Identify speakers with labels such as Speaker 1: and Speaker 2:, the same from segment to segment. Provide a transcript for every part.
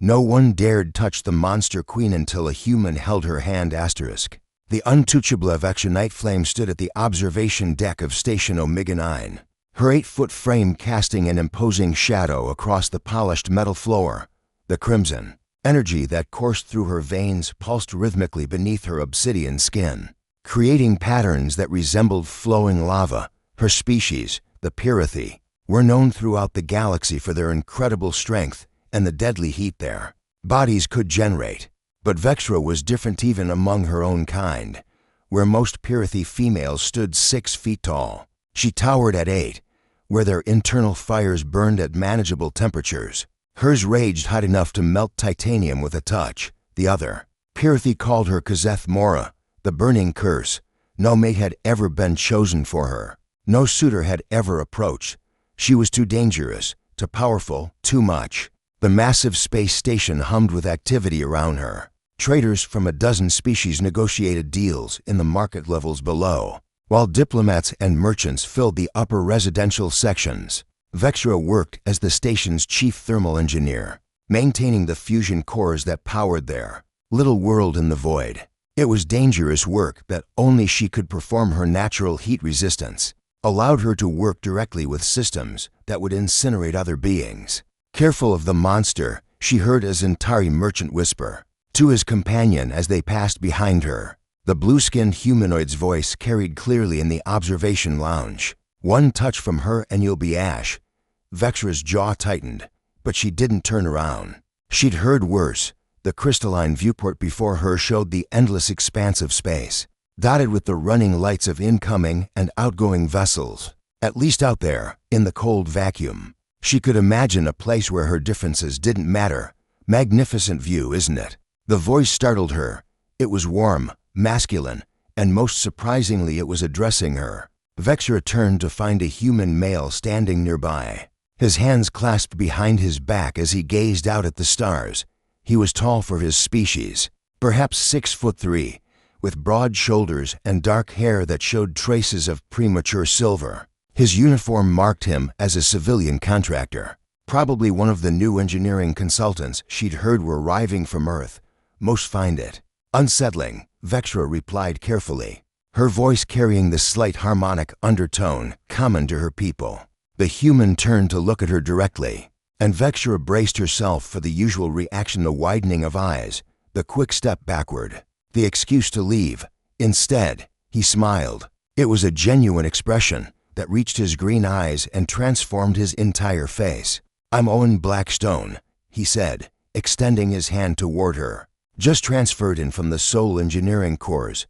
Speaker 1: No one dared touch the monster queen until a human held her hand. The untouchable Vexra Nightflame stood at the observation deck of Station Omega-9, her 8-foot frame casting an imposing shadow across the polished metal floor. The crimson energy that coursed through her veins pulsed rhythmically beneath her obsidian skin, creating patterns that resembled flowing lava. Her species, the Pirathi, were known throughout the galaxy for their incredible strength and the deadly heat their bodies could generate. But Vexra was different even among her own kind, where most Pirathi females stood 6 feet tall. She towered at 8, where their internal fires burned at manageable temperatures. Hers raged hot enough to melt titanium with a touch. The other Pirathi called her Kazeth Mora, the burning curse. No mate had ever been chosen for her. No suitor had ever approached. She was too dangerous, too powerful, too much. The massive space station hummed with activity around her. Traders from a dozen species negotiated deals in the market levels below, while diplomats and merchants filled the upper residential sections. Vexra worked as the station's chief thermal engineer, maintaining the fusion cores that powered their little world in the void. It was dangerous work that only she could perform. Her natural heat resistance allowed her to work directly with systems that would incinerate other beings. Careful of the monster, she heard a Zentari merchant whisper to his companion as they passed behind her. The blue-skinned humanoid's voice carried clearly in the observation lounge. One touch from her and you'll be ash. Vexra's jaw tightened, but she didn't turn around. She'd heard worse. The crystalline viewport before her showed the endless expanse of space, dotted with the running lights of incoming and outgoing vessels. At least out there, in the cold vacuum, she could imagine a place where her differences didn't matter. Magnificent view, isn't it? The voice startled her. It was warm, masculine, and most surprisingly it was addressing her. Vexra turned to find a human male standing nearby, his hands clasped behind his back as he gazed out at the stars. He was tall for his species, perhaps 6'3", with broad shoulders and dark hair that showed traces of premature silver. His uniform marked him as a civilian contractor, probably one of the new engineering consultants she'd heard were arriving from Earth. Most find it unsettling, Vexra replied carefully, her voice carrying the slight harmonic undertone common to her people. The human turned to look at her directly, and Vexra braced herself for the usual reaction: a widening of eyes, the quick step backward, the excuse to leave. Instead, he smiled. It was a genuine expression that reached his green eyes and transformed his entire face. "I'm Owen Blackstone," he said, extending his hand toward her. "Just transferred in from the Soul Engineering Corps."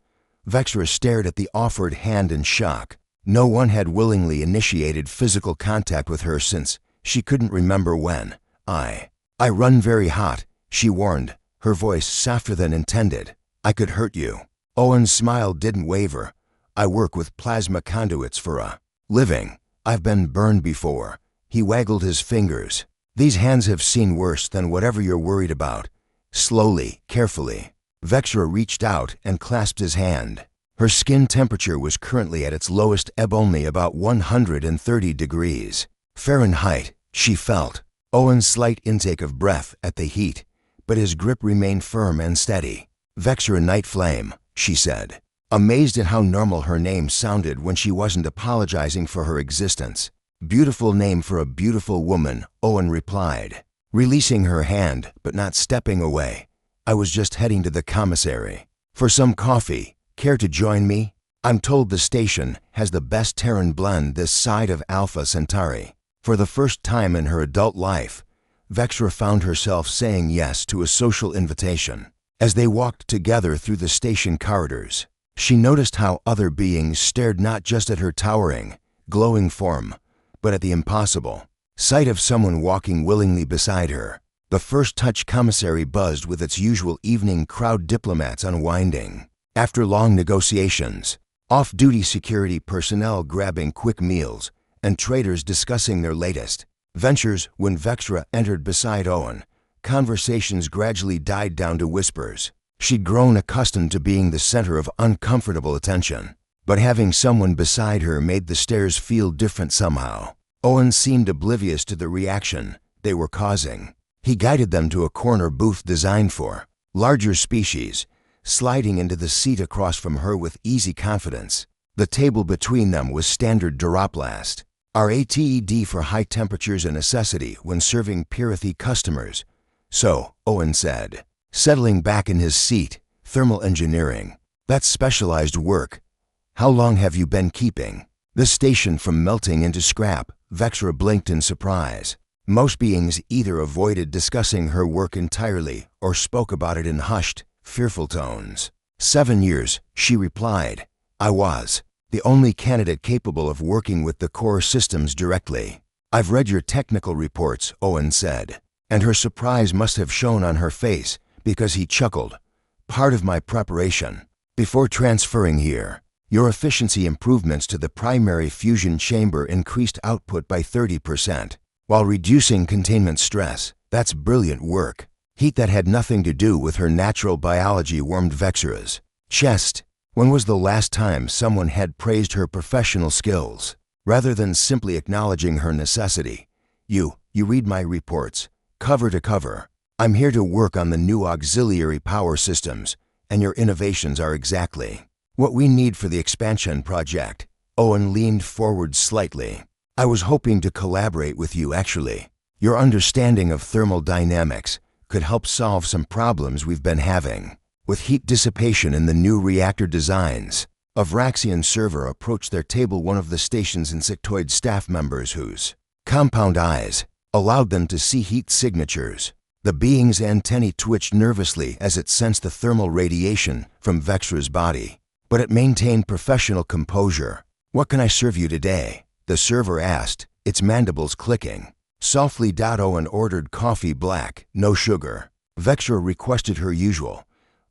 Speaker 1: Vexra stared at the offered hand in shock. No one had willingly initiated physical contact with her since she couldn't remember when. I run very hot," she warned, her voice softer than intended. "I could hurt you." Owen's smile didn't waver. "I work with plasma conduits for a living. I've been burned before." He waggled his fingers. "These hands have seen worse than whatever you're worried about." Slowly, carefully, Vexra reached out and clasped his hand. Her skin temperature was currently at its lowest ebb, only about 130 degrees Fahrenheit, she felt. Owen's slight intake of breath at the heat, but his grip remained firm and steady. "Vexra Nightflame," she said, amazed at how normal her name sounded when she wasn't apologizing for her existence. "Beautiful name for a beautiful woman," Owen replied, releasing her hand but not stepping away. "I was just heading to the commissary for some coffee. Care to join me? I'm told the station has the best Terran blend this side of Alpha Centauri." For the first time in her adult life, Vexra found herself saying yes to a social invitation. As they walked together through the station corridors, she noticed how other beings stared not just at her towering, glowing form, but at the impossible sight of someone walking willingly beside her. The first touch commissary buzzed with its usual evening crowd, diplomats unwinding after long negotiations, off-duty security personnel grabbing quick meals, and traders discussing their latest ventures. When Vexra entered beside Owen, conversations gradually died down to whispers. She'd grown accustomed to being the center of uncomfortable attention, but having someone beside her made the stares feel different somehow. Owen seemed oblivious to the reaction they were causing. He guided them to a corner booth designed for larger species, sliding into the seat across from her with easy confidence. The table between them was standard Duraplast, RATED for high temperatures a necessity when serving Pirathi customers. So, Owen said, settling back in his seat, thermal engineering. That's specialized work. How long have you been keeping the station from melting into scrap? Vexra blinked in surprise. Most beings either avoided discussing her work entirely or spoke about it in hushed, fearful tones. 7 years, she replied. I was the only candidate capable of working with the core systems directly. I've read your technical reports, Owen said, and her surprise must have shown on her face because he chuckled. Part of my preparation before transferring here, your efficiency improvements to the primary fusion chamber increased output by 30%, while reducing containment stress. That's brilliant work. Heat that had nothing to do with her natural biology warmed Vexra's chest. When was the last time someone had praised her professional skills, rather than simply acknowledging her necessity? You read my reports, cover to cover. I'm here to work on the new auxiliary power systems, and your innovations are exactly what we need for the expansion project. Owen leaned forward slightly. I was hoping to collaborate with you actually. Your understanding of thermal dynamics could help solve some problems we've been having with heat dissipation in the new reactor designs. A Vraxian server approached their table, one of the station's insectoid staff members whose compound eyes allowed them to see heat signatures. The being's antennae twitched nervously as it sensed the thermal radiation from Vexra's body, but it maintained professional composure. What can I serve you today? The server asked, its mandibles clicking. Softly, Owen ordered coffee black, no sugar. Vexra requested her usual,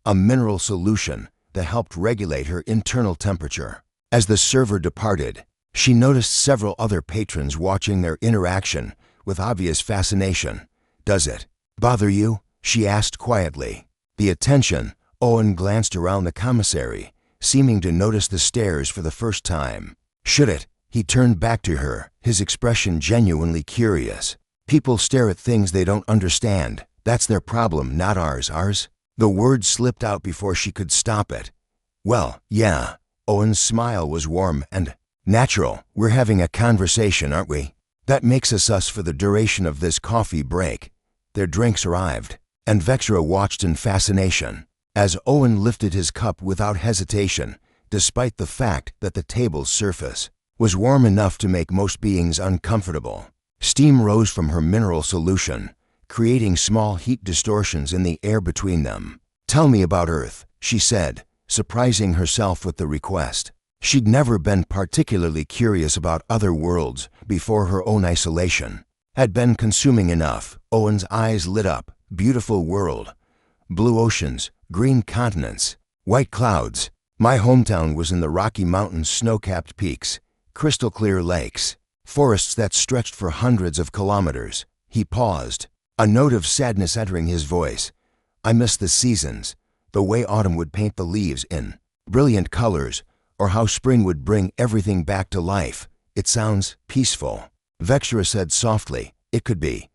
Speaker 1: a mineral solution that helped regulate her internal temperature. As the server departed, she noticed several other patrons watching their interaction with obvious fascination. Does it bother you? She asked quietly. The attention, Owen glanced around the commissary, seeming to notice the stares for the first time. Should it? He turned back to her, his expression genuinely curious. People stare at things they don't understand. That's their problem, not ours. The word slipped out before she could stop it. Well, yeah. Owen's smile was warm and natural. We're having a conversation, aren't we? That makes us for the duration of this coffee break. Their drinks arrived, and Vexra watched in fascination as Owen lifted his cup without hesitation, despite the fact that the table's surface was warm enough to make most beings uncomfortable. Steam rose from her mineral solution, creating small heat distortions in the air between them. Tell me about Earth, she said, surprising herself with the request. She'd never been particularly curious about other worlds before her own isolation had been consuming enough. Owen's eyes lit up. Beautiful world. Blue oceans, green continents, white clouds. My hometown was in the Rocky Mountains' snow-capped peaks, crystal clear lakes, forests that stretched for hundreds of kilometers. He paused, a note of sadness entering his voice. I miss the seasons, the way autumn would paint the leaves in brilliant colors, or how spring would bring everything back to life. It sounds peaceful. Vexra said softly, it could be,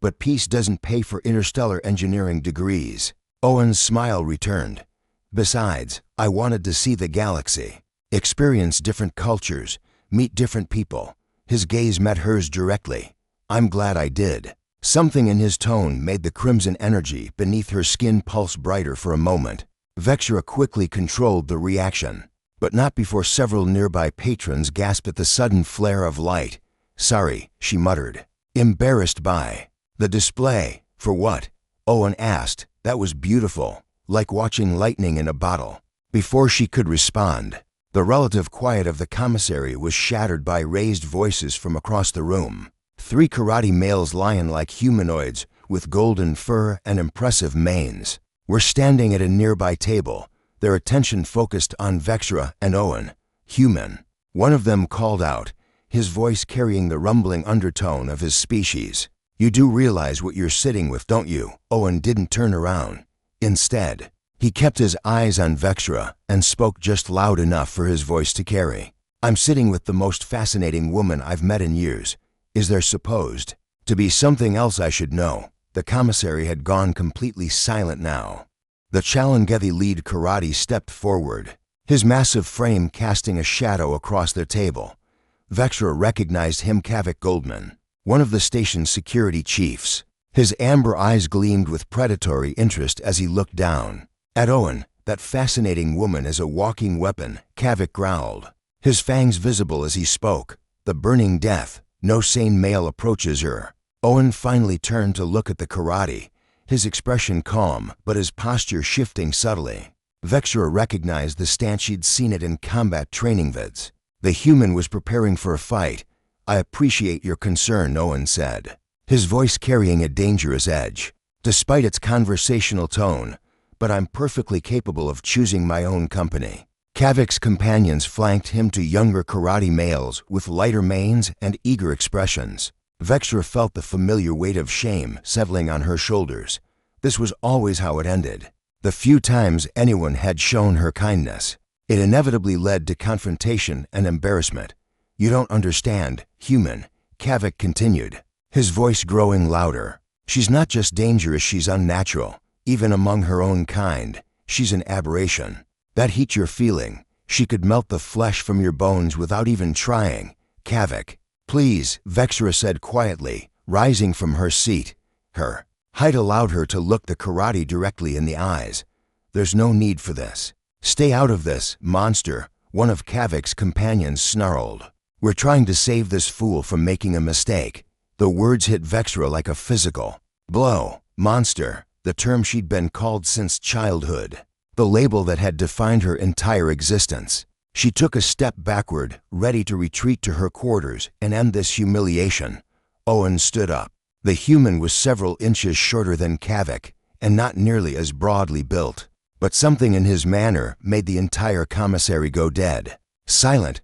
Speaker 1: but peace doesn't pay for interstellar engineering degrees. Owen's smile returned. Besides, I wanted to see the galaxy, experience different cultures, meet different people. His gaze met hers directly. I'm glad I did. Something in his tone made the crimson energy beneath her skin pulse brighter for a moment. Vexra quickly controlled the reaction, but not before several nearby patrons gasped at the sudden flare of light. Sorry, she muttered, embarrassed by the display. For what? Owen asked. That was beautiful, like watching lightning in a bottle. Before she could respond, the relative quiet of the commissary was shattered by raised voices from across the room. 3 karate males, lion-like humanoids with golden fur and impressive manes, were standing at a nearby table, their attention focused on Vexra and Owen. Human. One of them called out, his voice carrying the rumbling undertone of his species. You do realize what you're sitting with, don't you? Owen didn't turn around. Instead, he kept his eyes on Vexra and spoke just loud enough for his voice to carry. I'm sitting with the most fascinating woman I've met in years. Is there supposed to be something else I should know? The commissary had gone completely silent now. The Challengethi lead karate stepped forward, his massive frame casting a shadow across their table. Vexra recognized him, Kavik Goldman, one of the station's security chiefs. His amber eyes gleamed with predatory interest as he looked down. At Owen, that fascinating woman is a walking weapon, Kavik growled, his fangs visible as he spoke. The burning death. No sane male approaches her. Owen finally turned to look at the karate, his expression calm, but his posture shifting subtly. Vexra recognized the stance she'd seen it in combat training vids. The human was preparing for a fight. I appreciate your concern, Owen said, his voice carrying a dangerous edge, despite its conversational tone, but I'm perfectly capable of choosing my own company. Kavik's companions flanked him to younger karate males with lighter manes and eager expressions. Vexra felt the familiar weight of shame settling on her shoulders. This was always how it ended. The few times anyone had shown her kindness, it inevitably led to confrontation and embarrassment. You don't understand, human, Kavik continued, his voice growing louder. She's not just dangerous, she's unnatural. Even among her own kind, she's an aberration. That heat you're feeling, she could melt the flesh from your bones without even trying. Kavik, please, Vexra said quietly, rising from her seat. Her height allowed her to look the karate directly in the eyes. There's no need for this. Stay out of this, monster, one of Kavik's companions snarled. We're trying to save this fool from making a mistake. The words hit Vexra like a physical blow. Monster, the term she'd been called since childhood, the label that had defined her entire existence. She took a step backward, ready to retreat to her quarters and end this humiliation. Owen stood up. The human was several inches shorter than Kavik, and not nearly as broadly built. But something in his manner made the entire commissary go dead. Silent.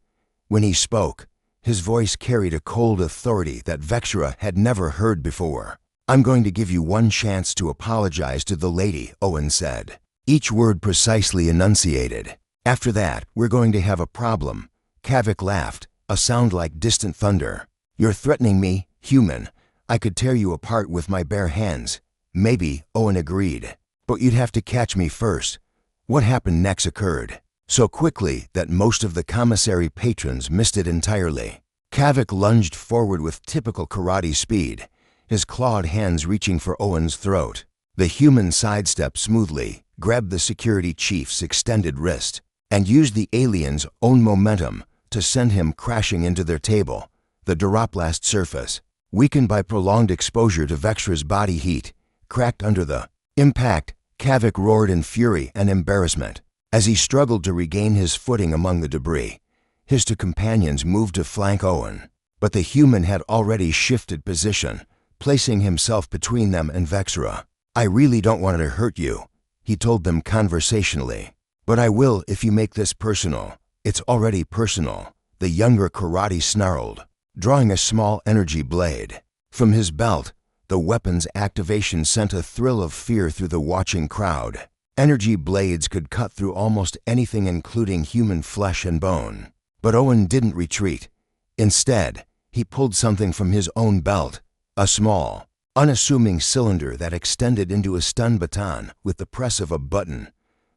Speaker 1: When he spoke, his voice carried a cold authority that Vexra had never heard before. I'm going to give you one chance to apologize to the lady, Owen said, each word precisely enunciated. After that, we're going to have a problem. Kavik laughed, a sound like distant thunder. You're threatening me, human. I could tear you apart with my bare hands. Maybe, Owen agreed. But you'd have to catch me first. What happened next occurred so quickly that most of the commissary patrons missed it entirely. Kavik lunged forward with typical karate speed, his clawed hands reaching for Owen's throat. The human sidestepped smoothly, grabbed the security chief's extended wrist, and used the alien's own momentum to send him crashing into their table. The Doroplast surface, weakened by prolonged exposure to Vexra's body heat, cracked under the impact. Kavik roared in fury and embarrassment. As he struggled to regain his footing among the debris, his two companions moved to flank Owen. But the human had already shifted position, placing himself between them and Vexra. I really don't want to hurt you, he told them conversationally. But I will if you make this personal. It's already personal, the younger karate snarled, drawing a small energy blade. From his belt, the weapon's activation sent a thrill of fear through the watching crowd. Energy blades could cut through almost anything, including human flesh and bone. But Owen didn't retreat. Instead, he pulled something from his own belt, a small, unassuming cylinder that extended into a stun baton with the press of a button.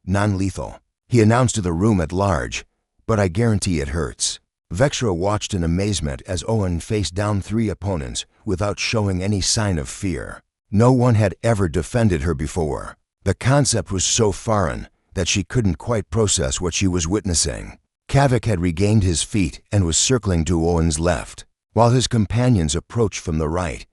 Speaker 1: Non-lethal, he announced to the room at large, but I guarantee it hurts. Vexra watched in amazement as Owen faced down 3 opponents without showing any sign of fear. No one had ever defended her before. The concept was so foreign that she couldn't quite process what she was witnessing. Kavik had regained his feet and was circling to Owen's left, while his companions approached from the right.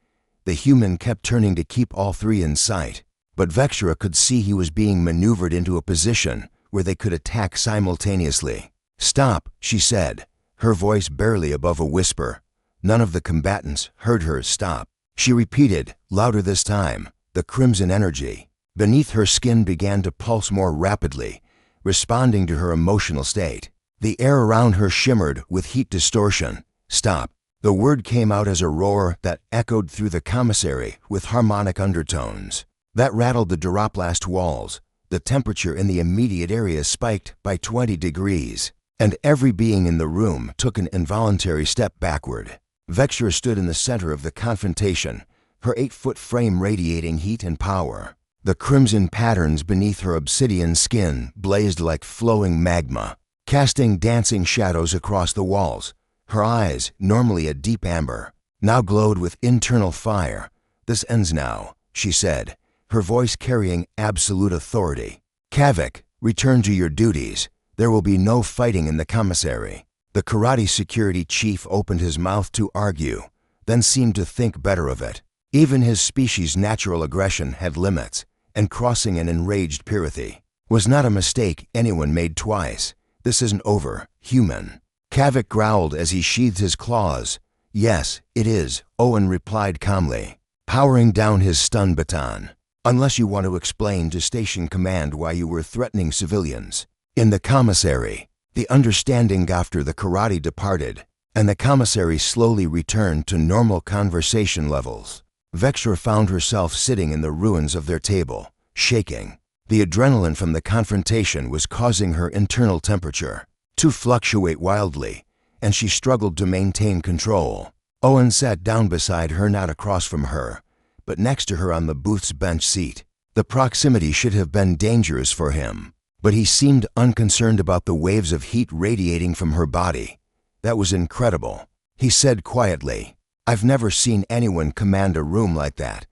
Speaker 1: The human kept turning to keep all 3 in sight, but Vexra could see he was being maneuvered into a position where they could attack simultaneously. Stop, she said, her voice barely above a whisper. None of the combatants heard her stop. She repeated, louder this time, the crimson energy. Beneath her skin began to pulse more rapidly, responding to her emotional state. The air around her shimmered with heat distortion. Stop. The word came out as a roar that echoed through the commissary with harmonic undertones. That rattled the Doroplast walls. The temperature in the immediate area spiked by 20 degrees, and every being in the room took an involuntary step backward. Vexra stood in the center of the confrontation, her 8-foot frame radiating heat and power. The crimson patterns beneath her obsidian skin blazed like flowing magma, casting dancing shadows across the walls. Her eyes, normally a deep amber, now glowed with internal fire. "This ends now," she said, her voice carrying absolute authority. "Kavik, return to your duties. There will be no fighting in the commissary." The karate security chief opened his mouth to argue, then seemed to think better of it. Even his species' natural aggression had limits, and crossing an enraged Pirathi was not a mistake anyone made twice. "This isn't over, human." Kavik growled as he sheathed his claws. "Yes, it is," Owen replied calmly, powering down his stun baton. "Unless you want to explain to Station Command why you were threatening civilians." In the commissary, the understanding after the karate departed, and the commissary slowly returned to normal conversation levels. Vexra found herself sitting in the ruins of their table, shaking. The adrenaline from the confrontation was causing her internal temperature to fluctuate wildly, and she struggled to maintain control. Owen sat down beside her, not across from her, but next to her on the booth's bench seat. The proximity should have been dangerous for him, but he seemed unconcerned about the waves of heat radiating from her body. "That was incredible," he said quietly. "I've never seen anyone command a room like that."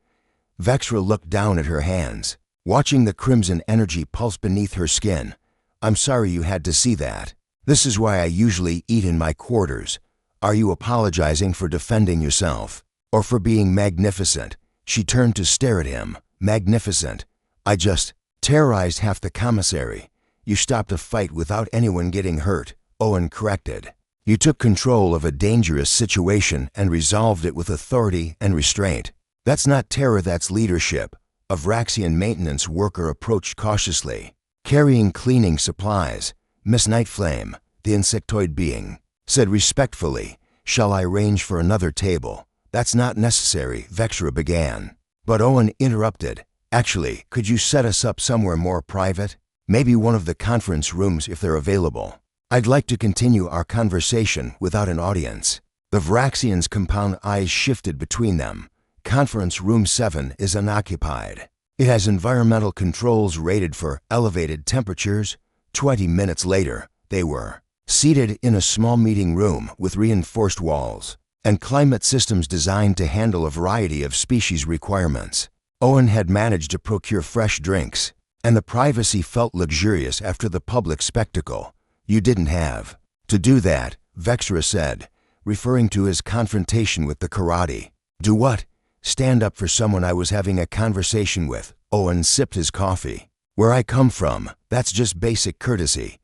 Speaker 1: Vexra looked down at her hands, watching the crimson energy pulse beneath her skin. "I'm sorry you had to see that. This is why I usually eat in my quarters. Are you apologizing for defending yourself, or for being magnificent?" She turned to stare at him. "Magnificent. I just terrorized half the commissary." "You stopped a fight without anyone getting hurt," Owen corrected. "You took control of a dangerous situation and resolved it with authority and restraint. That's not terror, that's leadership." A Vraxian maintenance worker approached cautiously, carrying cleaning supplies. "Miss Nightflame," the insectoid being said respectfully, "shall I arrange for another table?" "That's not necessary," Vexra began. But Owen interrupted. "Actually, could you set us up somewhere more private? Maybe one of the conference rooms if they're available. I'd like to continue our conversation without an audience." The Vraxian's compound eyes shifted between them. "Conference room 7 is unoccupied. It has environmental controls rated for elevated temperatures." 20 minutes later, they were seated in a small meeting room with reinforced walls and climate systems designed to handle a variety of species requirements. Owen had managed to procure fresh drinks, and the privacy felt luxurious after the public spectacle. "You didn't have to do that," Vexra said, referring to his confrontation with the karate. "Do what?" "Stand up for someone I was having a conversation with." Owen sipped his coffee. "Where I come from, that's just basic courtesy.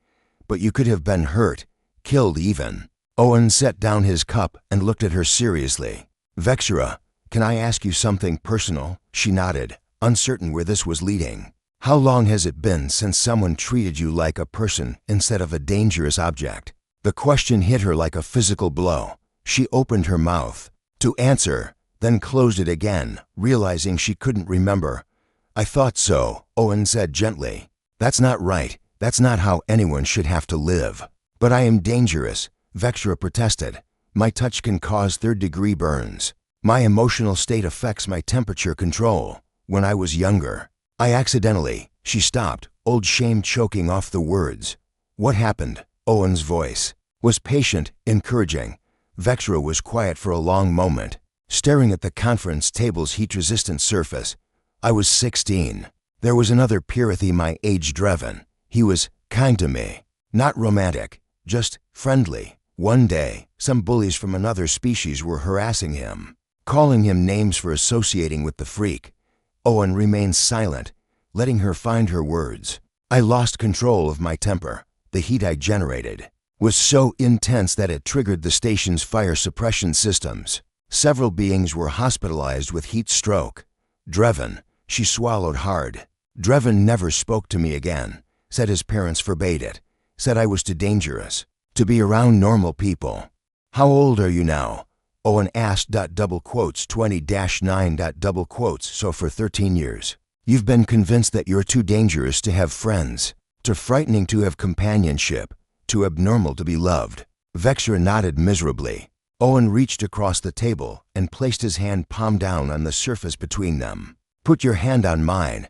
Speaker 1: But you could have been hurt, killed even." Owen set down his cup and looked at her seriously. "Vexra, can I ask you something personal?" She nodded, uncertain where this was leading. "How long has it been since someone treated you like a person instead of a dangerous object?" The question hit her like a physical blow. She opened her mouth to answer, then closed it again, realizing she couldn't remember. "I thought so," Owen said gently. "That's not right. That's not how anyone should have to live." "But I am dangerous," Vexra protested. "My touch can cause third-degree burns. My emotional state affects my temperature control. When I was younger, I accidentally..." She stopped, old shame choking off the words. "What happened?" Owen's voice was patient, encouraging. Vexra was quiet for a long moment, staring at the conference table's heat-resistant surface. "I was 16. There was another Pirathi my age, Dreven. He was kind to me. Not romantic, just friendly. One day, some bullies from another species were harassing him, calling him names for associating with the freak." Owen remained silent, letting her find her words. "I lost control of my temper. The heat I generated was so intense that it triggered the station's fire suppression systems. Several beings were hospitalized with heat stroke. Dreven," she swallowed hard. "Dreven never spoke to me again. Said his parents forbade it. Said I was too dangerous to be around normal people." "How old are you now?" Owen asked. Double quotes 20-9. Double quotes. "So for 13 years, you've been convinced that you're too dangerous to have friends, too frightening to have companionship, too abnormal to be loved." Vexra nodded miserably. Owen reached across the table and placed his hand palm down on the surface between them. Put your hand on mine.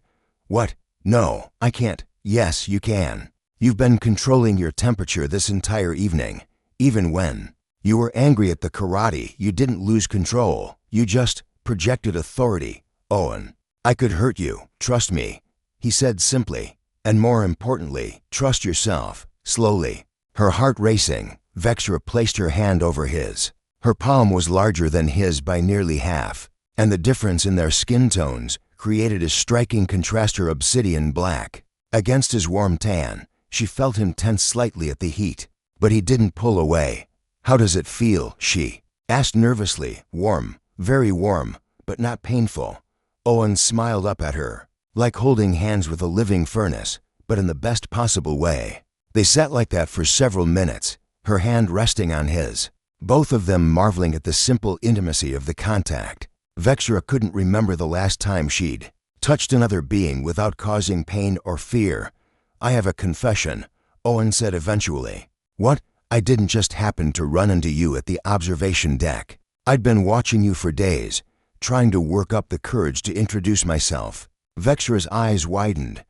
Speaker 1: What? No, I can't. Yes, you can. You've been controlling your temperature this entire evening. Even when you were angry at the karate, you didn't lose control. You just projected authority. Owen, I could hurt you, trust me, he said simply. And more importantly, trust yourself. Slowly, her heart racing, Vexra placed her hand over his. Her palm was larger than his by nearly half, and the difference in their skin tones created a striking contrast. Her obsidian black against his warm tan. She felt him tense slightly at the heat, but he didn't pull away. How does it feel? She asked nervously. Warm, very warm, but not painful. Owen smiled up at her, like holding hands with a living furnace, but in the best possible way. They sat like that for several minutes, her hand resting on his, both of them marveling at the simple intimacy of the contact. Vexra couldn't remember the last time she'd touched another being without causing pain or fear. I have a confession, Owen said eventually. What? I didn't just happen to run into you at the observation deck. I'd been watching you for days, trying to work up the courage to introduce myself. Vexra's eyes widened.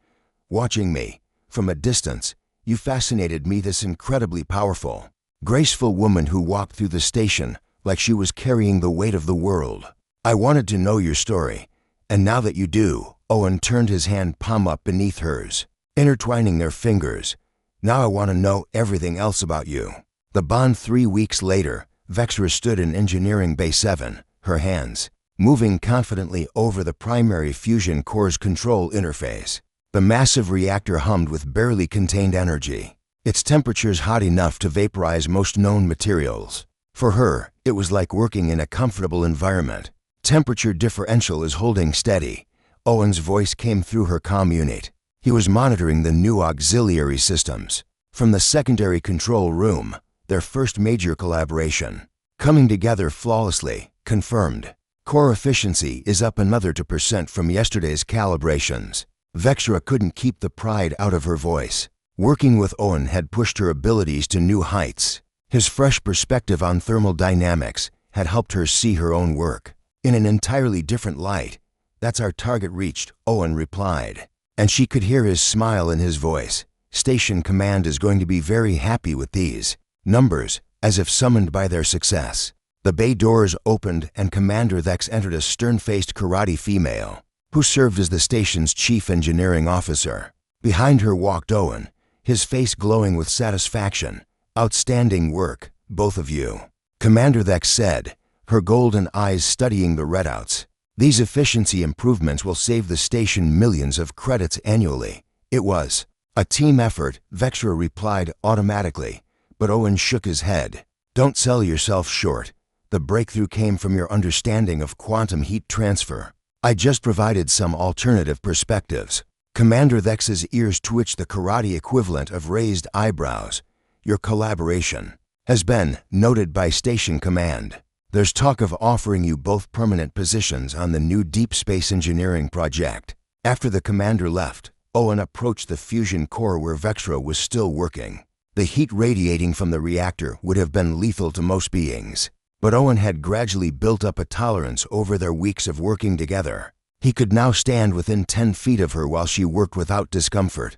Speaker 1: Watching me, from a distance, you fascinated me, this incredibly powerful, graceful woman who walked through the station like she was carrying the weight of the world. I wanted to know your story, and now that you do, Owen turned his hand palm up beneath hers, intertwining their fingers. Now I want to know everything else about you. The bond. 3 weeks later, Vexra stood in Engineering Bay 7, her hands moving confidently over the primary fusion core's control interface. The massive reactor hummed with barely contained energy, its temperatures hot enough to vaporize most known materials. For her, it was like working in a comfortable environment. Temperature differential is holding steady. Owen's voice came through her comm unit. He was monitoring the new auxiliary systems. From the secondary control room, their first major collaboration, coming together flawlessly, confirmed. Core efficiency is up another 2% from yesterday's calibrations. Vexra couldn't keep the pride out of her voice. Working with Owen had pushed her abilities to new heights. His fresh perspective on thermal dynamics had helped her see her own work in an entirely different light. That's our target reached, Owen replied. And she could hear his smile in his voice. Station Command is going to be very happy with these numbers, as if summoned by their success. The bay doors opened and Commander Vex entered, a stern-faced karate female who served as the station's chief engineering officer. Behind her walked Owen, his face glowing with satisfaction. Outstanding work, both of you, Commander Vex said, her golden eyes studying the readouts. These efficiency improvements will save the station millions of credits annually. It was a team effort, Vexra replied automatically, but Owen shook his head. Don't sell yourself short. The breakthrough came from your understanding of quantum heat transfer. I just provided some alternative perspectives. Commander Vex's ears twitched, the karate equivalent of raised eyebrows. Your collaboration has been noted by Station Command. There's talk of offering you both permanent positions on the new deep space engineering project. After the commander left, Owen approached the fusion core where Vexra was still working. The heat radiating from the reactor would have been lethal to most beings, but Owen had gradually built up a tolerance over their weeks of working together. He could now stand within 10 feet of her while she worked without discomfort.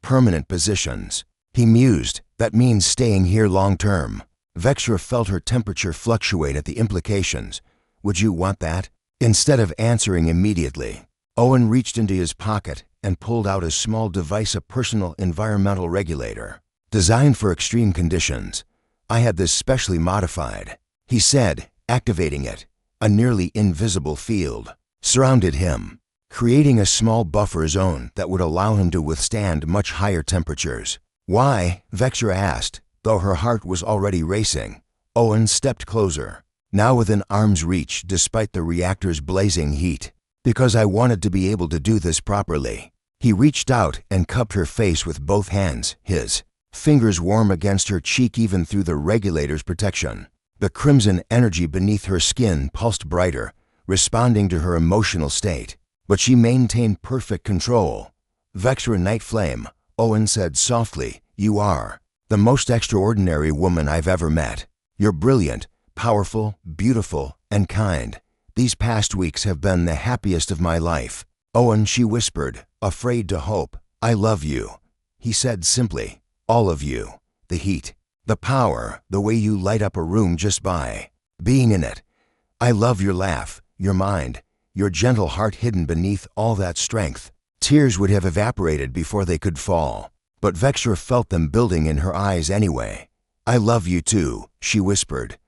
Speaker 1: Permanent positions, he mused, that means staying here long term. Vexra felt her temperature fluctuate at the implications. Would you want that? Instead of answering immediately, Owen reached into his pocket and pulled out a small device, a personal environmental regulator. Designed for extreme conditions. I had this specially modified, he said, activating it. A nearly invisible field surrounded him, creating a small buffer zone that would allow him to withstand much higher temperatures. Why? Vexra asked, though her heart was already racing. Owen stepped closer, now within arm's reach despite the reactor's blazing heat. Because I wanted to be able to do this properly. He reached out and cupped her face with both hands, his fingers warm against her cheek even through the regulator's protection. The crimson energy beneath her skin pulsed brighter, responding to her emotional state. But she maintained perfect control. Vexra Night Flame, Owen said softly, you are the most extraordinary woman I've ever met. You're brilliant, powerful, beautiful, and kind. These past weeks have been the happiest of my life. Owen, she whispered, afraid to hope. I love you. He said simply, all of you. The heat, the power, the way you light up a room just by being in it. I love your laugh, your mind, your gentle heart hidden beneath all that strength. Tears would have evaporated before they could fall, but Vextra felt them building in her eyes anyway. I love you too, she whispered.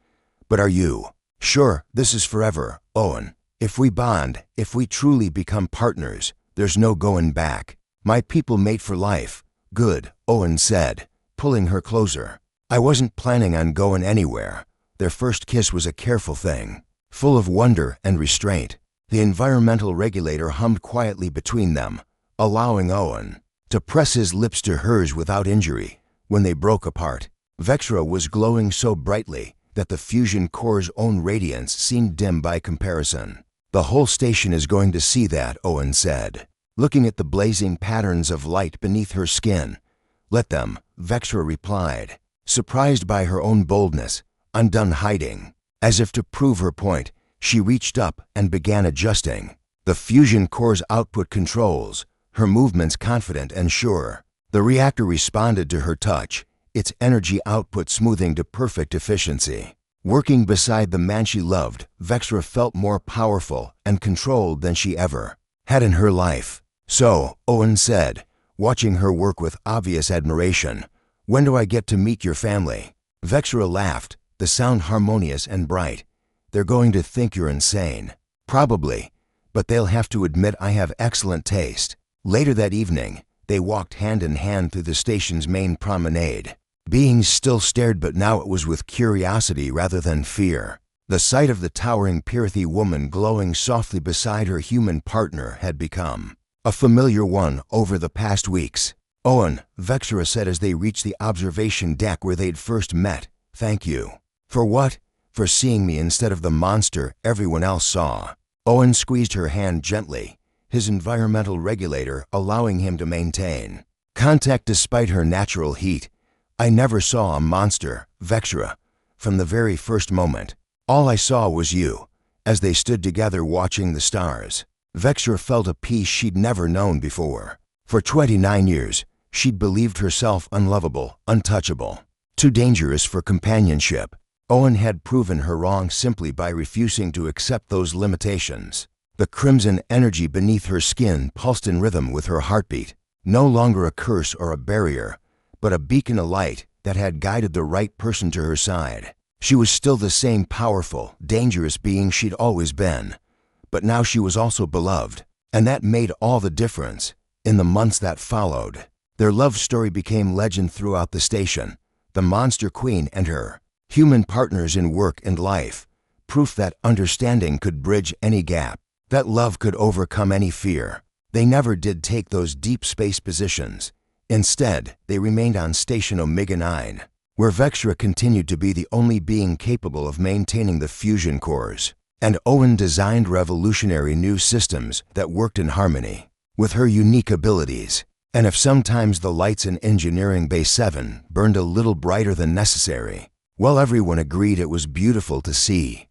Speaker 1: But are you sure this is forever, Owen? If we bond, if we truly become partners, there's no going back. My people mate for life. Good, Owen said, pulling her closer. I wasn't planning on going anywhere. Their first kiss was a careful thing, full of wonder and restraint. The environmental regulator hummed quietly between them, allowing Owen to press his lips to hers without injury. When they broke apart, Vextra was glowing so brightly that the fusion core's own radiance seemed dim by comparison. The whole station is going to see that, Owen said, looking at the blazing patterns of light beneath her skin. Let them, Vextra replied, surprised by her own boldness, undone hiding. As if to prove her point, she reached up and began adjusting the fusion core's output controls, her movements confident and sure. The reactor responded to her touch, its energy output smoothing to perfect efficiency. Working beside the man she loved, Vextra felt more powerful and controlled than she ever had in her life. So, Owen said, watching her work with obvious admiration, when do I get to meet your family? Vextra laughed, the sound harmonious and bright. They're going to think you're insane. Probably, but they'll have to admit I have excellent taste. Later that evening, they walked hand in hand through the station's main promenade. Beings still stared, but now it was with curiosity rather than fear. The sight of the towering Pirathi woman glowing softly beside her human partner had become a familiar one over the past weeks. Owen, Vextra said as they reached the observation deck where they'd first met, thank you. For what? For seeing me instead of the monster everyone else saw. Owen squeezed her hand gently, his environmental regulator allowing him to maintain contact despite her natural heat. I never saw a monster, Vextra, from the very first moment. All I saw was you, as they stood together watching the stars. Vextra felt a peace she'd never known before. For 29 years, she'd believed herself unlovable, untouchable, too dangerous for companionship. Owen had proven her wrong simply by refusing to accept those limitations. The crimson energy beneath her skin pulsed in rhythm with her heartbeat, no longer a curse or a barrier, but a beacon of light that had guided the right person to her side. She was still the same powerful, dangerous being she'd always been, but now she was also beloved, and that made all the difference. In the months that followed, their love story became legend throughout the station. The Monster Queen and her human partners in work and life, proof that understanding could bridge any gap, that love could overcome any fear. They never did take those deep space positions. Instead, they remained on Station Omega-9, where Vextra continued to be the only being capable of maintaining the fusion cores, and Owen designed revolutionary new systems that worked in harmony with her unique abilities. And if sometimes the lights in Engineering Bay 7 burned a little brighter than necessary, well, everyone agreed it was beautiful to see.